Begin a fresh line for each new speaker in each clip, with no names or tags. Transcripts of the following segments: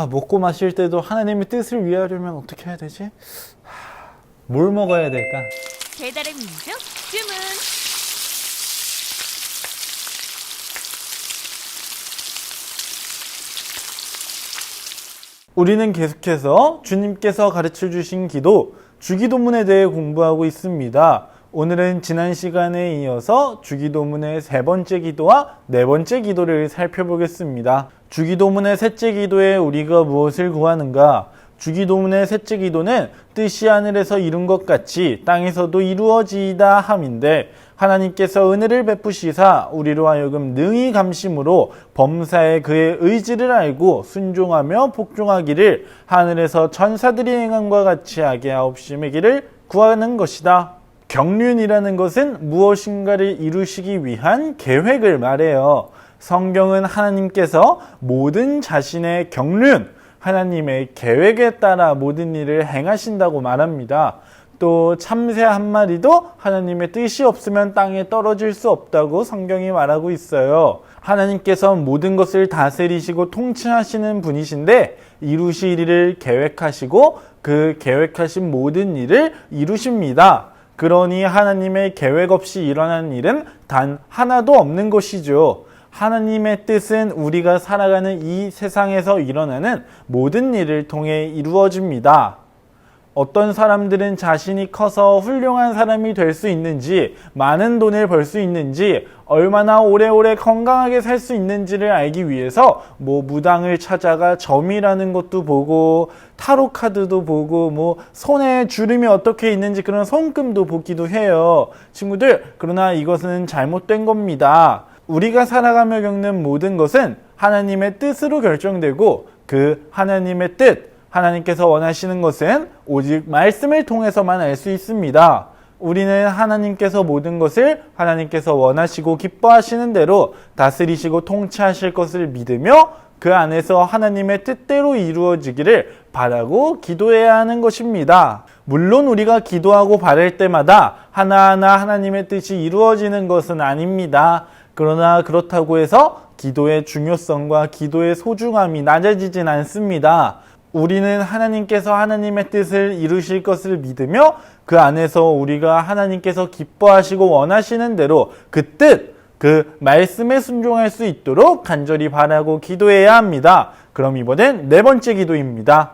먹고 마실 때도 하나님의 뜻을 위하려면 어떻게 해야 되지? 뭘 먹어야 될까?
배달의 민족 주문.
우리는 계속해서 주님께서 가르쳐 주신 기도, 주기도문에 대해 공부하고 있습니다. 오늘은 지난 시간에 이어서 주기도문의 세 번째 기도와 네 번째 기도를 살펴보겠습니다. 주기도문의 셋째 기도에 우리가 무엇을 구하는가? 주기도문의 셋째 기도는 뜻이 하늘에서 이룬 것 같이 땅에서도 이루어지이다 함인데, 하나님께서 은혜를 베푸시사 우리로 하여금 능히 감심으로 범사에 그의 의지를 알고 순종하며 복종하기를 하늘에서 천사들이 행함과 같이 하게 하옵심이기를 구하는 것이다. 경륜이라는 것은 무엇인가를 이루시기 위한 계획을 말해요. 성경은 하나님께서 모든 자신의 경륜, 하나님의 계획에 따라 모든 일을 행하신다고 말합니다. 또 참새 한 마리도 하나님의 뜻이 없으면 땅에 떨어질 수 없다고 성경이 말하고 있어요. 하나님께서 모든 것을 다스리시고 통치하시는 분이신데, 이루실 일을 계획하시고 그 계획하신 모든 일을 이루십니다. 그러니 하나님의 계획 없이 일어난 일은 단 하나도 없는 것이죠. 하나님의 뜻은 우리가 살아가는 이 세상에서 일어나는 모든 일을 통해 이루어집니다. 어떤 사람들은 자신이 커서 훌륭한 사람이 될 수 있는지, 많은 돈을 벌 수 있는지, 얼마나 오래오래 건강하게 살 수 있는지를 알기 위해서 무당을 찾아가 점이라는 것도 보고, 타로 카드도 보고, 손에 주름이 어떻게 있는지 그런 손금도 보기도 해요. 친구들, 그러나 이것은 잘못된 겁니다. 우리가 살아가며 겪는 모든 것은 하나님의 뜻으로 결정되고, 그 하나님의 뜻, 하나님께서 원하시는 것은 오직 말씀을 통해서만 알 수 있습니다. 우리는 하나님께서 모든 것을 하나님께서 원하시고 기뻐하시는 대로 다스리시고 통치하실 것을 믿으며 그 안에서 하나님의 뜻대로 이루어지기를 바라고 기도해야 하는 것입니다. 물론 우리가 기도하고 바랄 때마다 하나하나 하나님의 뜻이 이루어지는 것은 아닙니다. 그러나 그렇다고 해서 기도의 중요성과 기도의 소중함이 낮아지진 않습니다. 우리는 하나님께서 하나님의 뜻을 이루실 것을 믿으며 그 안에서 우리가 하나님께서 기뻐하시고 원하시는 대로 그 뜻, 그 말씀에 순종할 수 있도록 간절히 바라고 기도해야 합니다. 그럼 이번엔 네 번째 기도입니다.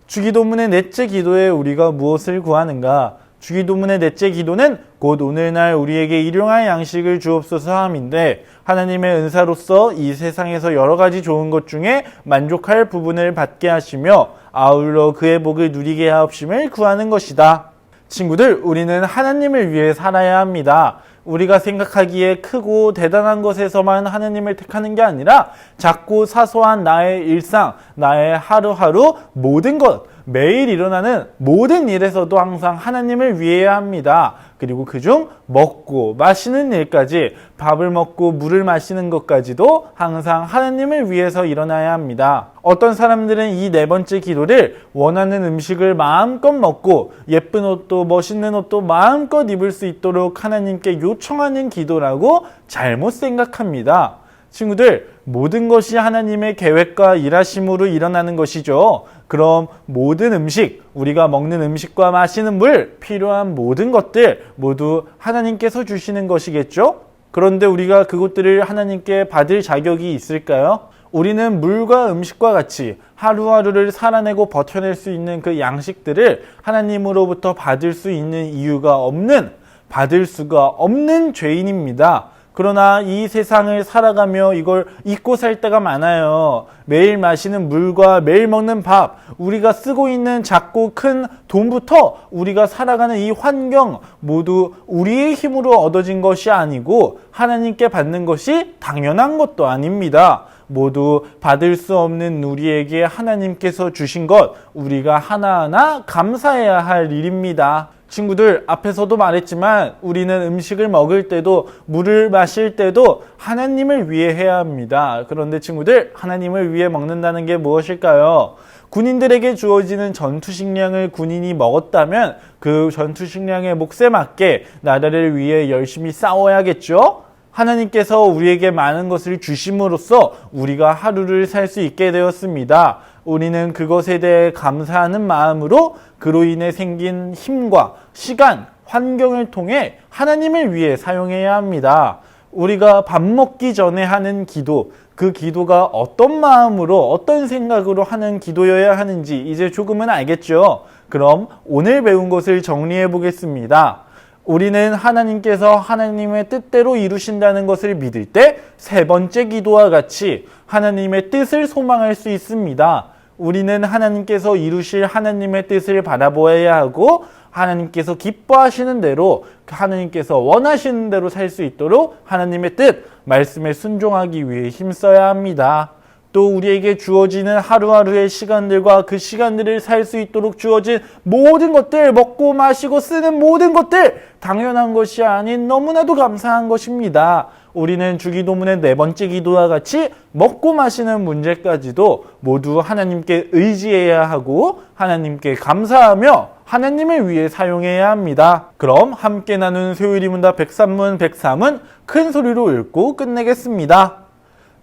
주기도문의 넷째 기도에 우리가 무엇을 구하는가? 주기도문의 넷째 기도는 곧 오늘날 우리에게 일용할 양식을 주옵소서 함인데, 하나님의 은사로서 이 세상에서 여러 가지 좋은 것 중에 만족할 부분을 받게 하시며 아울러 그의 복을 누리게 하옵심을 구하는 것이다. 친구들, 우리는 하나님을 위해 살아야 합니다. 우리가 생각하기에 크고 대단한 것에서만 하나님을 택하는 게 아니라 작고 사소한 나의 일상, 나의 하루하루 모든 것, 매일 일어나는 모든 일에서도 항상 하나님을 위해야 합니다. 그리고 그중 먹고 마시는 일까지, 밥을 먹고 물을 마시는 것까지도 항상 하나님을 위해서 일어나야 합니다. 어떤 사람들은 이 네 번째 기도를 원하는 음식을 마음껏 먹고 예쁜 옷도 멋있는 옷도 마음껏 입을 수 있도록 하나님께 요청하는 기도라고 잘못 생각합니다. 친구들, 모든 것이 하나님의 계획과 일하심으로 일어나는 것이죠. 그럼 모든 음식, 우리가 먹는 음식과 마시는 물, 필요한 모든 것들 모두 하나님께서 주시는 것이겠죠? 그런데 우리가 그것들을 하나님께 받을 자격이 있을까요? 우리는 물과 음식과 같이 하루하루를 살아내고 버텨낼 수 있는 그 양식들을 하나님으로부터 받을 수 있는 이유가 없는, 받을 수가 없는 죄인입니다. 그러나 이 세상을 살아가며 이걸 잊고 살 때가 많아요. 매일 마시는 물과 매일 먹는 밥, 우리가 쓰고 있는 작고 큰 돈부터 우리가 살아가는 이 환경 모두 우리의 힘으로 얻어진 것이 아니고 하나님께 받는 것이 당연한 것도 아닙니다. 모두 받을 수 없는 우리에게 하나님께서 주신 것, 우리가 하나하나 감사해야 할 일입니다. 친구들, 앞에서도 말했지만 우리는 음식을 먹을 때도 물을 마실 때도 하나님을 위해 해야 합니다. 그런데 친구들, 하나님을 위해 먹는다는 게 무엇일까요? 군인들에게 주어지는 전투식량을 군인이 먹었다면 그 전투식량의 몫에 맞게 나라를 위해 열심히 싸워야겠죠? 하나님께서 우리에게 많은 것을 주심으로써 우리가 하루를 살 수 있게 되었습니다. 우리는 그것에 대해 감사하는 마음으로 그로 인해 생긴 힘과 시간, 환경을 통해 하나님을 위해 사용해야 합니다. 우리가 밥 먹기 전에 하는 기도, 그 기도가 어떤 마음으로 어떤 생각으로 하는 기도여야 하는지 이제 조금은 알겠죠? 그럼 오늘 배운 것을 정리해 보겠습니다. 우리는 하나님께서 하나님의 뜻대로 이루신다는 것을 믿을 때 세 번째 기도와 같이 하나님의 뜻을 소망할 수 있습니다. 우리는 하나님께서 이루실 하나님의 뜻을 바라보아야 하고 하나님께서 기뻐하시는 대로 하나님께서 원하시는 대로 살 수 있도록 하나님의 뜻, 말씀에 순종하기 위해 힘써야 합니다. 또 우리에게 주어지는 하루하루의 시간들과 그 시간들을 살 수 있도록 주어진 모든 것들, 먹고 마시고 쓰는 모든 것들, 당연한 것이 아닌 너무나도 감사한 것입니다. 우리는 주기도문의 네 번째 기도와 같이 먹고 마시는 문제까지도 모두 하나님께 의지해야 하고 하나님께 감사하며 하나님을 위해 사용해야 합니다. 그럼 함께 나눈 소율이문답 103문 103은 큰 소리로 읽고 끝내겠습니다.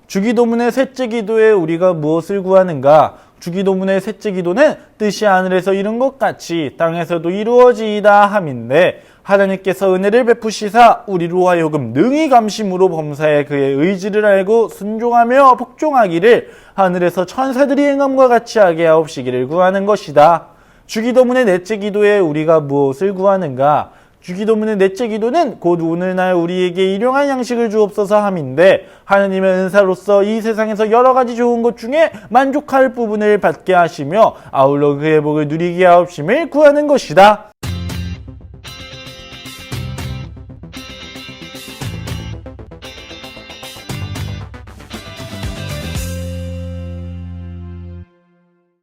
주기도문의 셋째 기도에 우리가 무엇을 구하는가? 주기도문의 셋째 기도는 뜻이 하늘에서 이룬 것 같이 땅에서도 이루어지이다 함인데 하나님께서 은혜를 베푸시사 우리로 하여금 능히 감심으로 범사에 그의 의지를 알고 순종하며 복종하기를 하늘에서 천사들이 행함과 같이 하게 하옵시기를 구하는 것이다. 주기도문의 넷째 기도에 우리가 무엇을 구하는가? 주기도문의 넷째 기도는 곧 오늘날 우리에게 일용할 양식을 주옵소서 함인데 하나님의 은사로서 이 세상에서 여러 가지 좋은 것 중에 만족할 부분을 받게 하시며 아울러 그의 복을 누리게 하옵심을 구하는 것이다.